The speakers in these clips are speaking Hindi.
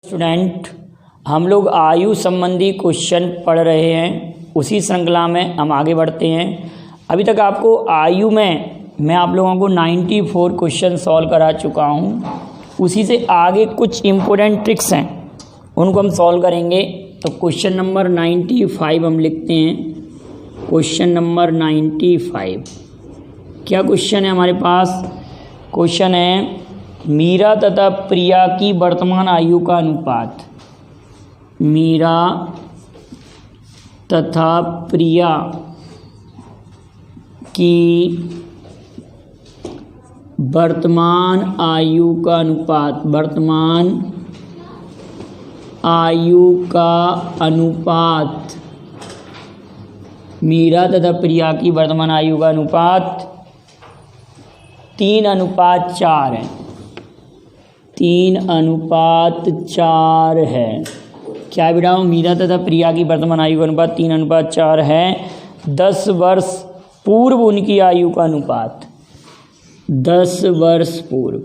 स्टूडेंट, हम लोग आयु संबंधी क्वेश्चन पढ़ रहे हैं। उसी श्रृंखला में हम आगे बढ़ते हैं। अभी तक आपको आयु में मैं आप लोगों को 94 क्वेश्चन सॉल्व करा चुका हूँ। उसी से आगे कुछ इम्पोर्टेंट ट्रिक्स हैं, उनको हम सॉल्व करेंगे। तो क्वेश्चन नंबर 95 हम लिखते हैं। क्वेश्चन नंबर 95 क्या क्वेश्चन है हमारे पास? क्वेश्चन है मीरा तथा प्रिया की वर्तमान आयु का अनुपात। मीरा तथा प्रिया की वर्तमान आयु का अनुपात। वर्तमान आयु का अनुपात। मीरा तथा प्रिया की वर्तमान आयु का अनुपात 3:4 है। 3:4 है। क्या बेटा? मीरा तथा प्रिया की वर्तमान आयु का अनुपात 3:4 है। 10 वर्ष पूर्व उनकी आयु का अनुपात। 10 वर्ष पूर्व।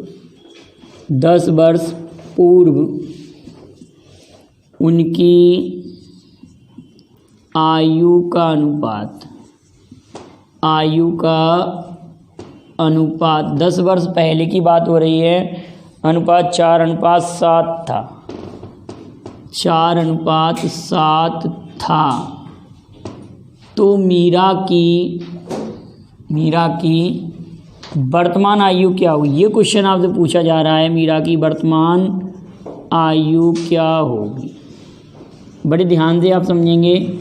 10 वर्ष पूर्व उनकी आयु का अनुपात। आयु का अनुपात 10 वर्ष पहले की बात हो रही है। अनुपात 4:7 था। 4:7 था। तो मीरा की वर्तमान आयु क्या होगी? ये क्वेश्चन आपसे पूछा जा रहा है। मीरा की वर्तमान आयु क्या होगी? बड़े ध्यान से आप समझेंगे।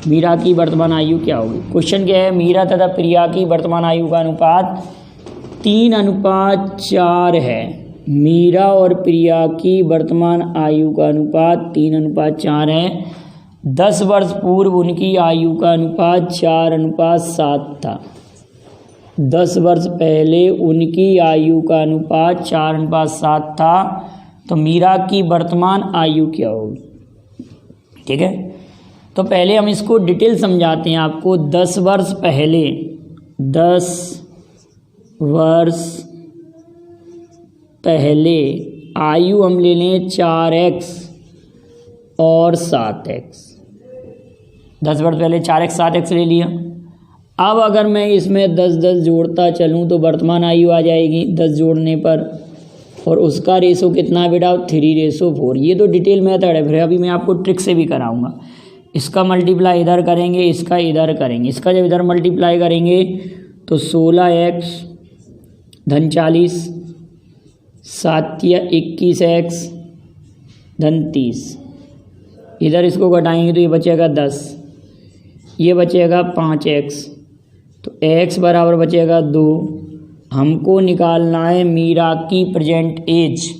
मीरा की वर्तमान आयु क्या होगी? क्वेश्चन क्या है? मीरा तथा प्रिया की वर्तमान आयु का अनुपात 3:4 है। मीरा और प्रिया की वर्तमान आयु का अनुपात 3:4 है। 10 वर्ष पूर्व उनकी आयु का अनुपात 4:7 था। 10 वर्ष पहले उनकी आयु का अनुपात 4:7 था। तो मीरा की वर्तमान आयु क्या होगी? ठीक है, तो पहले हम इसको डिटेल समझाते हैं आपको। 10 वर्ष पहले, 10 वर्ष पहले आयु हम ले लें 4x और 7x। 10 वर्ष पहले 4x 7x ले लिया। अब अगर मैं इसमें 10 जोड़ता चलूँ तो वर्तमान आयु आ जाएगी 10 जोड़ने पर। और उसका रेशो कितना है बेटा? 3:4। ये तो डिटेल मेथड है, फिर अभी मैं आपको ट्रिक से भी कराऊंगा। इसका मल्टीप्लाई इधर करेंगे, इसका इधर करेंगे। इसका जब इधर मल्टीप्लाई करेंगे तो 16x धन 40 7 या 21x धन 30। इधर इसको घटाएंगे तो ये बचेगा 10, ये बचेगा 5x। तो x बराबर बचेगा 2। हमको निकालना है मीरा की प्रेजेंट एज।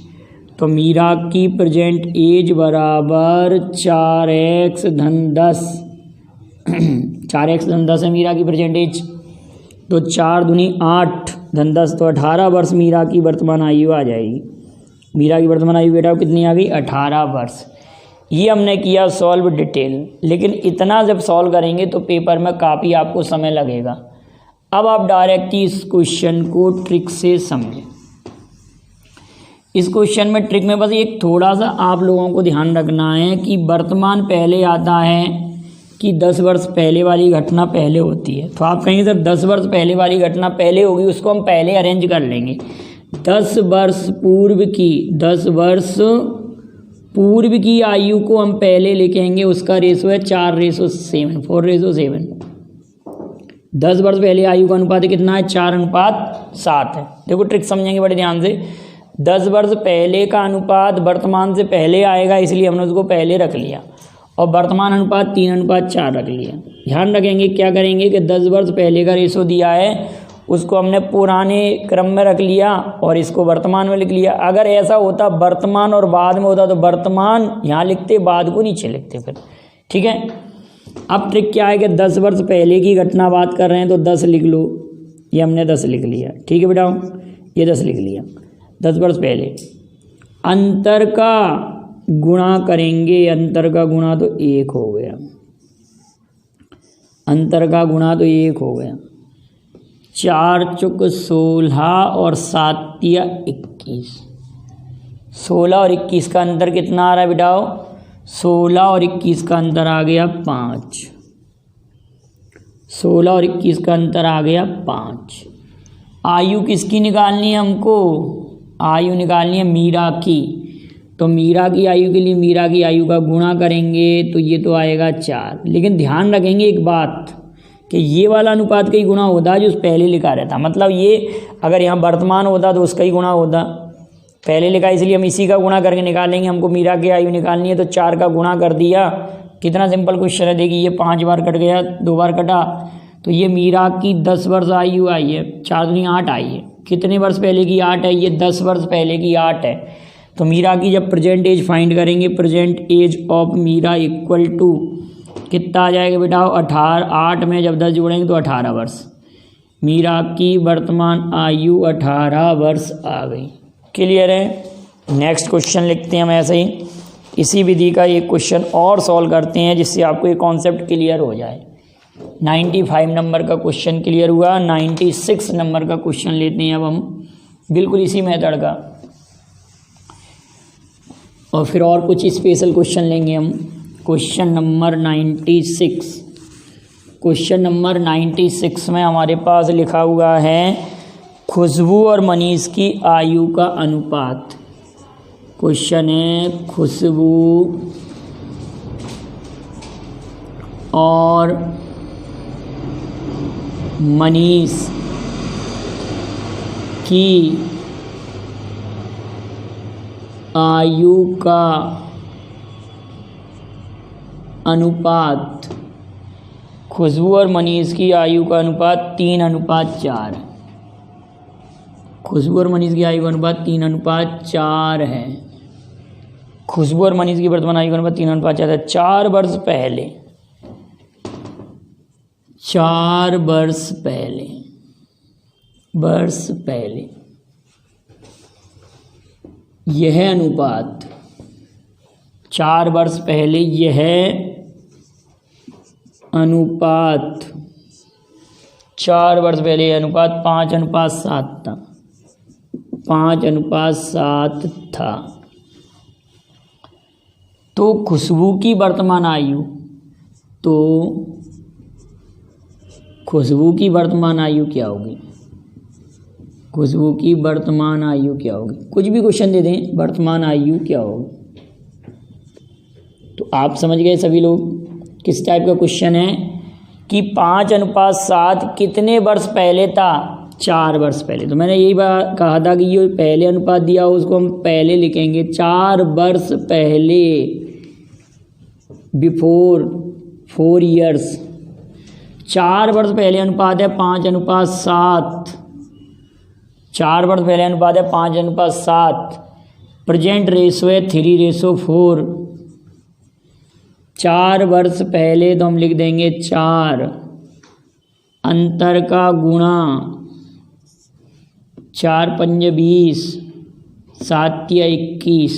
तो मीरा की प्रेजेंट एज बराबर 4x धन 10। 4x धन 10 है मीरा की प्रेजेंट एज। तो 4 दूनी 8 धन 10, तो 18 वर्ष मीरा की वर्तमान आयु आ जाएगी। मीरा की वर्तमान आयु बेटा कितनी आ गई? 18 वर्ष। ये हमने किया सॉल्व डिटेल, लेकिन इतना जब सॉल्व करेंगे तो पेपर में काफ़ी आपको समय लगेगा। अब आप डायरेक्ट ही इस क्वेश्चन को ट्रिक से समझें। इस क्वेश्चन में ट्रिक में बस एक थोड़ा सा आप लोगों को ध्यान रखना है कि वर्तमान पहले आता है कि 10 वर्ष पहले वाली घटना पहले होती है। तो आप कहेंगे सर 10 वर्ष पहले वाली घटना पहले होगी, उसको हम पहले अरेंज कर लेंगे। 10 वर्ष पूर्व की 10 वर्ष पूर्व की आयु को हम पहले लिखेंगे। उसका रेशो है 4:7 4:7। 10 वर्ष पहले आयु का अनुपात कितना है? 4:7 है। देखो ट्रिक समझेंगे बड़े ध्यान से। 10 वर्ष पहले का अनुपात वर्तमान से पहले आएगा, इसलिए हमने उसको पहले रख लिया। और वर्तमान अनुपात 3:4 रख लिया। ध्यान रखेंगे क्या करेंगे कि 10 वर्ष पहले का रेशो दिया है, उसको हमने पुराने क्रम में रख लिया और इसको वर्तमान में लिख लिया। अगर ऐसा होता वर्तमान और बाद में होता तो वर्तमान यहाँ लिखते, बाद को नीचे लिखते फिर। ठीक है, अब ट्रिक क्या है कि 10 वर्ष पहले की घटना बात कर रहे हैं तो 10 लिख लो। ये हमने 10 लिख लिया। ठीक है बेटा, ये 10 लिख लिया। 10 वर्ष पहले अंतर का गुणा करेंगे। अंतर का गुणा तो 1 हो गया। अंतर का गुणा तो 1 हो गया। 4 चुक 16 और 7 या 21, 16 और 21 का अंतर कितना आ रहा है बेटाओ? 16 और 21 का अंतर आ गया 5। 16 और 21 का अंतर आ गया 5। आयु किसकी निकालनी है हमको? आयु निकालनी है मीरा की। तो मीरा की आयु के लिए मीरा की आयु का गुणा करेंगे तो ये तो आएगा 4। लेकिन ध्यान रखेंगे एक बात कि ये वाला अनुपात का ही गुणा होता है जो पहले लिखा रहता। मतलब ये अगर यहाँ वर्तमान होता तो उसका ही गुणा होता, पहले लिखा इसलिए हम इसी का गुणा करके निकालेंगे। हमको मीरा की आयु निकालनी है तो 4 का गुणा कर दिया। कितना सिंपल क्वेश्चन है। देखिए ये 5 बार कट गया, 2 बार कटा, तो ये मीरा की 10 वर्ष आयु आई है। 4 दूनी 8 आई है। कितने वर्ष पहले की 8 है? ये 10 वर्ष पहले की 8 है। तो मीरा की जब प्रेजेंट एज फाइंड करेंगे, present age of Meera equal to कितना आ जाएगा बेटा? 18। 8 में जब 10 जोड़ेंगे तो 18 वर्ष। मीरा की वर्तमान आयु 18 वर्ष आ गई। क्लियर है? नेक्स्ट क्वेश्चन लिखते हैं हम ऐसे ही। इसी विधि का एक क्वेश्चन और सॉल्व करते हैं जिससे आपको ये कॉन्सेप्ट क्लियर हो जाए। 95 नंबर का क्वेश्चन क्लियर हुआ। 96 नंबर का क्वेश्चन लेते हैं अब हम, बिल्कुल इसी मेथड का, और फिर और कुछ स्पेशल क्वेश्चन लेंगे हम। Question number 96। क्वेश्चन नंबर 96 में हमारे पास लिखा हुआ है खुशबू और मनीष की आयु का अनुपात। क्वेश्चन है खुशबू और मनीष की आयु का अनुपात। खुशबू और मनीष की आयु का अनुपात 3:4 है। खुशबू और मनीष की आयु का अनुपात 3:4 है। खुशबू और मनीष की वर्तमान आयु का अनुपात 3:4 है। 4 वर्ष पहले, 4 वर्ष पहले यह अनुपात, 4 वर्ष पहले यह अनुपात, 4 वर्ष पहले यह अनुपात 5:7 था। 5:7 था। तो खुशबू की वर्तमान आयु, तो खुशबू की वर्तमान आयु क्या होगी? खुशबू की वर्तमान आयु क्या होगी? कुछ भी क्वेश्चन दे दें, वर्तमान आयु क्या होगी? तो आप समझ गए सभी लोग किस टाइप का क्वेश्चन है कि 5:7 कितने वर्ष पहले था? 4 वर्ष पहले। तो मैंने यही बात कहा था कि ये पहले अनुपात दिया हो उसको हम पहले लिखेंगे। 4 वर्ष पहले, बिफोर 4 ईयर्स। 4 वर्ष पहले अनुपात है 5:7। 4 वर्ष पहले अनुपात है 5:7। प्रेजेंट रेशो है 3:4। 4 वर्ष पहले तो हम लिख देंगे 4। अंतर का गुणा 4 पंजे 20, 7 या 21।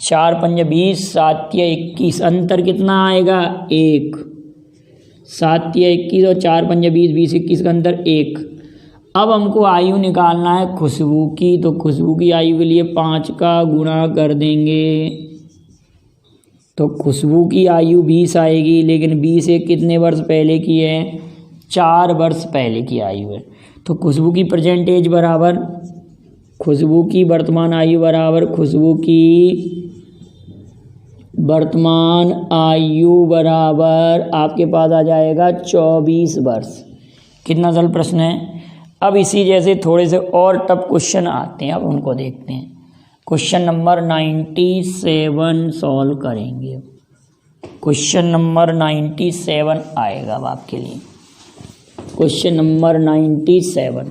4 पंजे 20, 7 या 21। अंतर कितना आएगा? 1। 7 या 21 और 4 पंजे 20, 20 21 का अंतर 1। अब हमको आयु निकालना है खुशबू की। तो खुशबू की आयु के लिए 5 का गुणा कर देंगे तो खुशबू की आयु 20 आएगी। लेकिन 20 एक कितने वर्ष पहले की है? 4 वर्ष पहले की आयु है। तो खुशबू की प्रेजेंट एज बराबर खुशबू की वर्तमान आयु बराबर खुशबू की वर्तमान आयु बराबर आपके पास आ जाएगा 24 वर्ष। कितना सरल प्रश्न है। अब इसी जैसे थोड़े से और टफ क्वेश्चन आते हैं, अब उनको देखते हैं। क्वेश्चन नंबर 97 सॉल्व करेंगे। क्वेश्चन नंबर 97 आएगा अब आपके लिए। Question number 97।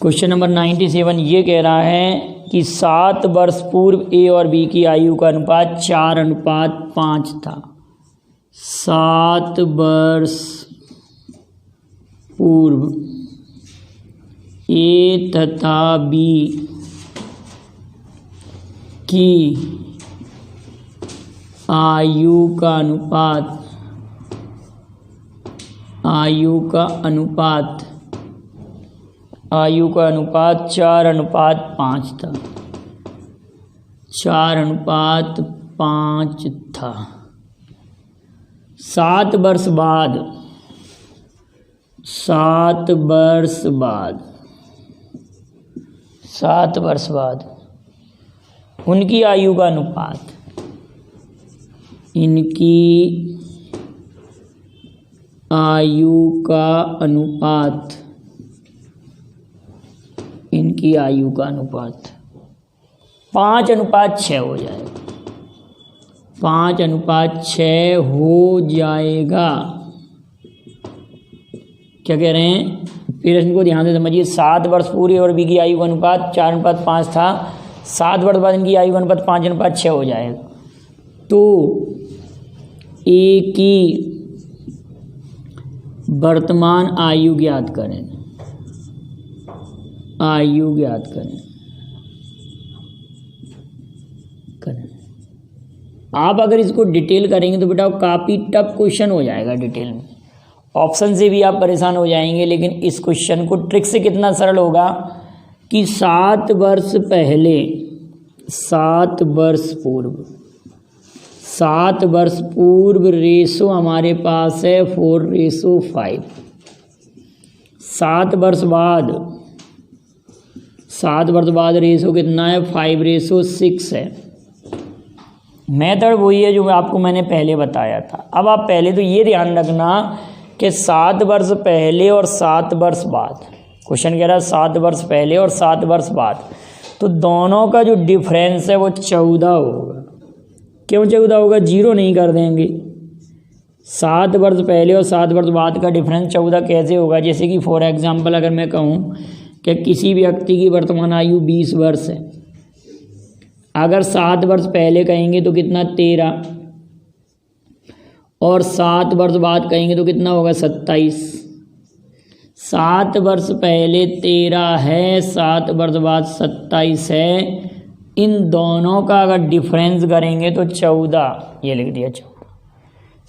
क्वेश्चन नंबर 97 ये कह रहा है कि 7 वर्ष पूर्व ए और बी की आयु का अनुपात 4:5 था। 7 वर्ष पूर्व ए तथा बी की आयु का अनुपात आयु का अनुपात 4:5 था, 4:5 था। 7 वर्ष बाद, 7 वर्ष बाद उनकी आयु का अनुपात, इनकी आयु का अनुपात, इनकी आयु का अनुपात 5:6 हो जाएगा, 5:6 हो जाएगा। क्या कह रहे हैं, फिर इनको ध्यान से समझिए। 7 वर्ष पूरे और बी की आयु का अनुपात 4:5 था, 7 वर्ष बाद इनकी आयु का अनुपात 5:6 हो जाएगा। तो ए की वर्तमान आयु ज्ञात करें, आयु ज्ञात करें। आप अगर इसको डिटेल करेंगे तो बेटा काफ़ी टफ क्वेश्चन हो जाएगा डिटेल में, ऑप्शन से भी आप परेशान हो जाएंगे। लेकिन इस क्वेश्चन को ट्रिक से कितना सरल होगा कि 7 वर्ष पहले, 7 वर्ष पूर्व, 7 वर्ष पूर्व रेशो हमारे पास है 4:5। 7 वर्ष बाद, 7 वर्ष बाद रेशो कितना है, 5:6 है। मेथड वही है जो आपको मैंने पहले बताया था। अब आप पहले तो ये ध्यान रखना कि 7 वर्ष पहले और 7 वर्ष बाद, क्वेश्चन कह रहा है 7 वर्ष पहले और 7 वर्ष बाद, तो दोनों का जो डिफरेंस है वो 14 होगा। क्यों 14 होगा, 0 नहीं कर देंगे। 7 वर्ष पहले और 7 वर्ष बाद का डिफरेंस 14 कैसे होगा, जैसे कि फॉर एग्जांपल अगर मैं कहूँ कि किसी व्यक्ति की वर्तमान आयु 20 वर्ष है, अगर 7 वर्ष पहले कहेंगे तो कितना 13, और 7 वर्ष बाद कहेंगे तो कितना होगा 27। 7 वर्ष पहले 13 है, 7 वर्ष बाद 27 है। इन दोनों का अगर डिफरेंस करेंगे तो 14, ये लिख दिया 14।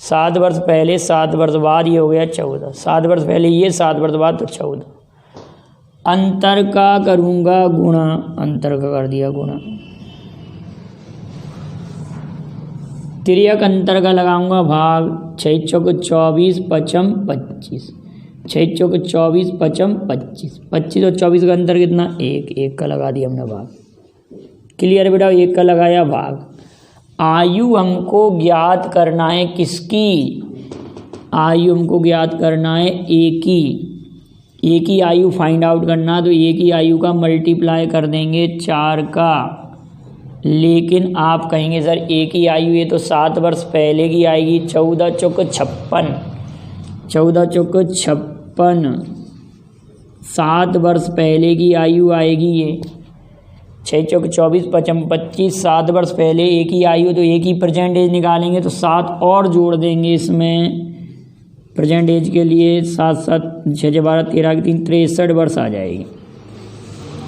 7 वर्ष पहले 7 वर्ष बाद ये हो गया 14, 7 वर्ष पहले ये 7 वर्ष बाद तो 14। अंतर का करूँगा गुणा, अंतर का कर दिया गुणा, तिर्यक अंतर का लगाऊंगा भाग, 6 चौक 24 पचम 25, 6 चौक 24 पचम 25, 25 और 24 का अंतर कितना 1, 1 का लगा दिया हमने भाग। क्लियर बेटा, 1 का लगाया भाग। आयु हमको ज्ञात करना है किसकी, आयु हमको ज्ञात करना है ए की आयु फाइंड आउट करना, तो ए की आयु का मल्टीप्लाई कर देंगे 4 का। लेकिन आप कहेंगे सर ए की आयु ये तो 7 वर्ष पहले की आएगी, 14 चौक 56, 14 चौक 56, 7 वर्ष पहले की आयु आएगी ये, 6 चौक 24 पचम 25, 7 वर्ष पहले ए की आयु, तो ए की प्रेजेंट एज निकालेंगे तो 7 और जोड़ देंगे इसमें प्रेजेंट एज के लिए, 7 7 6 12 13 3 63 वर्ष आ जाएगी।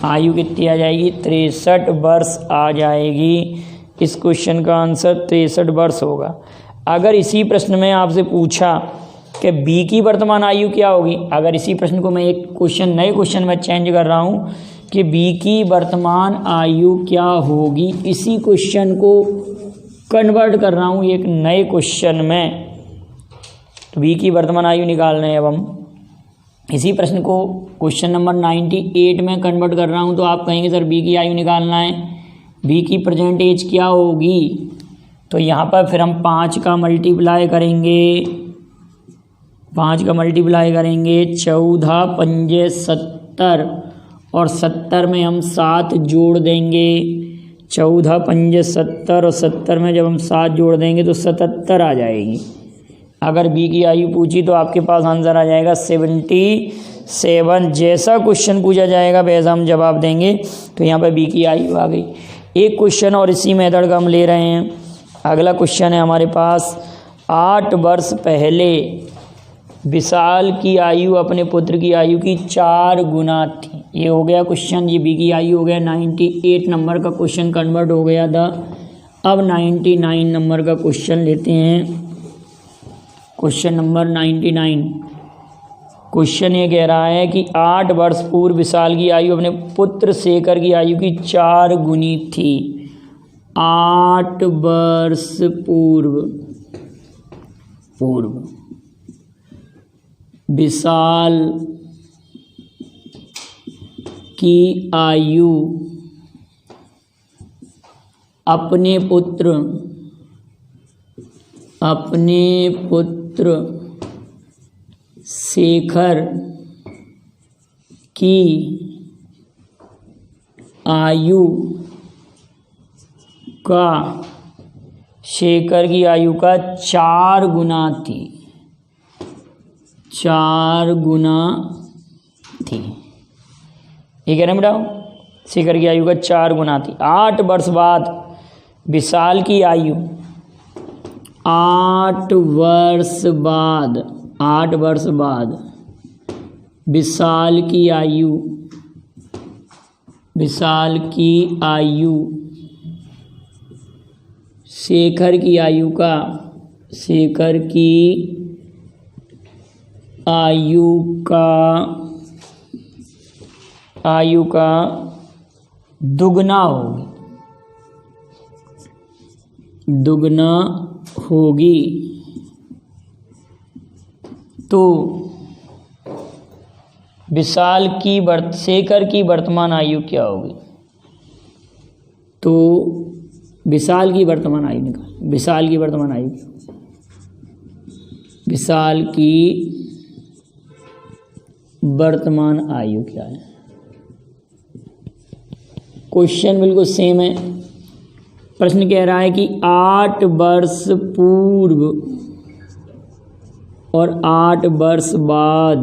आयु कितनी आ जाएगी, 63 वर्ष आ जाएगी। इस क्वेश्चन का आंसर 63 वर्ष होगा। अगर इसी प्रश्न में आपसे पूछा कि बी की वर्तमान आयु क्या होगी, अगर इसी प्रश्न को मैं एक क्वेश्चन नए क्वेश्चन में चेंज कर रहा हूँ कि बी की वर्तमान आयु क्या होगी, इसी क्वेश्चन को कन्वर्ट कर रहा हूँ एक नए क्वेश्चन में, तो बी की वर्तमान आयु निकालना है। अब हम इसी प्रश्न को क्वेश्चन नंबर 98 में कन्वर्ट कर रहा हूँ, तो आप कहेंगे सर बी की आयु निकालना है, बी की प्रेजेंट एज क्या होगी, तो यहाँ पर फिर हम 5 का मल्टीप्लाई करेंगे, 5 का मल्टीप्लाई करेंगे, 14 पंजे 70 और 70 में हम 7 जोड़ देंगे, 14 पंजे 70 और 70 में जब हम 7 जोड़ देंगे तो 77 आ जाएगी। अगर बी की आयु पूछी तो आपके पास आंसर आ जाएगा 77। जैसा क्वेश्चन पूछा जाएगा वैसा हम जवाब देंगे। तो यहाँ पर बी की आयु आ गई। एक क्वेश्चन और इसी मेथड का हम ले रहे हैं। अगला क्वेश्चन है हमारे पास, 8 वर्ष पहले विशाल की आयु अपने पुत्र की आयु की 4 गुना थी। ये हो गया क्वेश्चन, ये बी की आयु हो गया। 98 नंबर का क्वेश्चन कन्वर्ट हो गया था। अब 99 नंबर का क्वेश्चन लेते हैं। Question number 99। क्वेश्चन ये कह रहा है कि 8 वर्ष पूर्व विशाल की आयु अपने पुत्र शेखर की आयु की 4 गुनी थी। 8 वर्ष पूर्व विशाल की आयु अपने पुत्र शेखर की आयु का 4 गुना थी। 4 गुना थी, ये कह रहे हैं बेटा, शेखर की आयु का 4 गुना थी। 8 वर्ष बाद विशाल की आयु 8 वर्ष बाद विशाल की आयु शेखर की आयु का दुगना होगी। तो शेखर की वर्तमान आयु क्या होगी? तो विशाल की वर्तमान आयु निकाल। विशाल की वर्तमान आयु क्या है? क्वेश्चन बिल्कुल सेम है। प्रश्न कह रहा है कि 8 वर्ष पूर्व और 8 वर्ष बाद,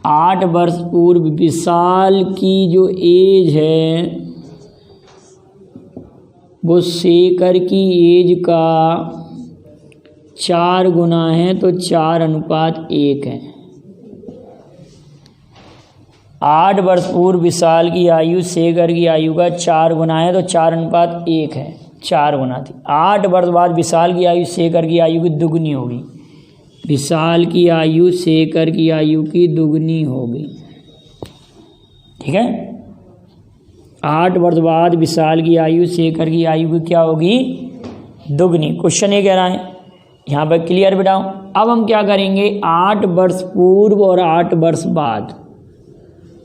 8 वर्ष पूर्व विशाल की जो एज है वो शेखर की एज का 4 गुना है, तो 4:1 है। 8 वर्ष पूर्व विशाल की आयु शेखर की आयु का 4 गुना है, तो 4:1 है, 4 गुना थी। 8 वर्ष बाद विशाल की आयु शेखर की आयु की दुगनी होगी। विशाल की आयु शेखर की आयु की दुगनी होगी, ठीक है। 8 वर्ष बाद विशाल की आयु शेखर की आयु की क्या होगी? दुगनी। क्वेश्चन ये कह रहा है, यहाँ पर क्लियर बिठाओ। अब हम क्या करेंगे, 8 वर्ष पूर्व और 8 वर्ष बाद,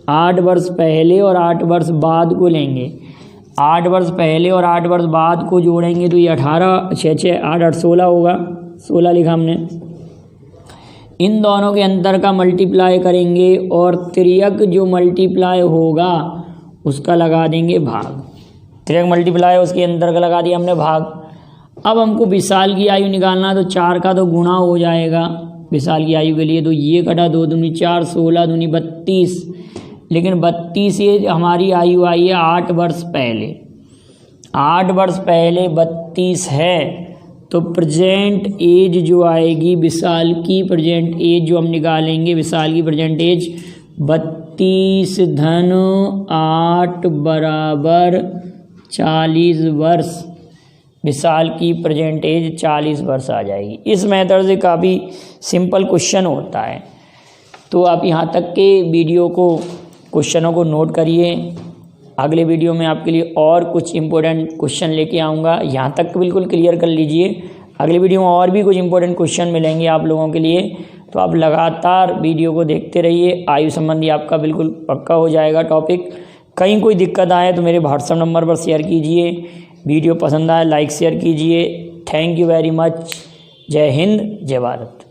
8 वर्ष पहले और 8 वर्ष बाद को लेंगे। 8 वर्ष पहले और 8 वर्ष बाद को जोड़ेंगे तो ये 18, 6, 8, 8, 16 होगा। 16 लिखा हमने। इन दोनों के अंतर का मल्टीप्लाई करेंगे और तिर्यक जो मल्टीप्लाई होगा उसका लगा देंगे भाग। तिर्यक मल्टीप्लाई उसके अंतर का लगा दिया हमने भाग। अब हमको विशाल की आयु निकालना है, तो 4 का तो गुणा हो जाएगा विशाल की आयु के लिए, तो ये कटा 2 दूनी 4, 16 दूनी 32। लेकिन 32 ये हमारी आयु आई है 8 वर्ष पहले। 8 वर्ष पहले 32 है, तो प्रेजेंट एज जो आएगी विशाल की, प्रेजेंट एज जो हम निकालेंगे विशाल की प्रेजेंट एज 32 धन 8 बराबर 40 वर्ष। विशाल की प्रेजेंट एज 40 वर्ष आ जाएगी। इस मेथड से काफ़ी सिंपल क्वेश्चन होता है। तो आप यहाँ तक के वीडियो को, क्वेश्चनों को नोट करिए। अगले वीडियो में आपके लिए और कुछ इंपॉर्टेंट क्वेश्चन लेके आऊँगा। यहाँ तक बिल्कुल क्लियर कर लीजिए। अगले वीडियो में और भी कुछ इंपॉर्टेंट क्वेश्चन मिलेंगे आप लोगों के लिए, तो आप लगातार वीडियो को देखते रहिए। आयु संबंधी आपका बिल्कुल पक्का हो जाएगा टॉपिक। कहीं कोई दिक्कत आए तो मेरे व्हाट्सएप नंबर पर शेयर कीजिए। वीडियो पसंद आए लाइक शेयर कीजिए। Thank you very much. जय हिंद, जय भारत।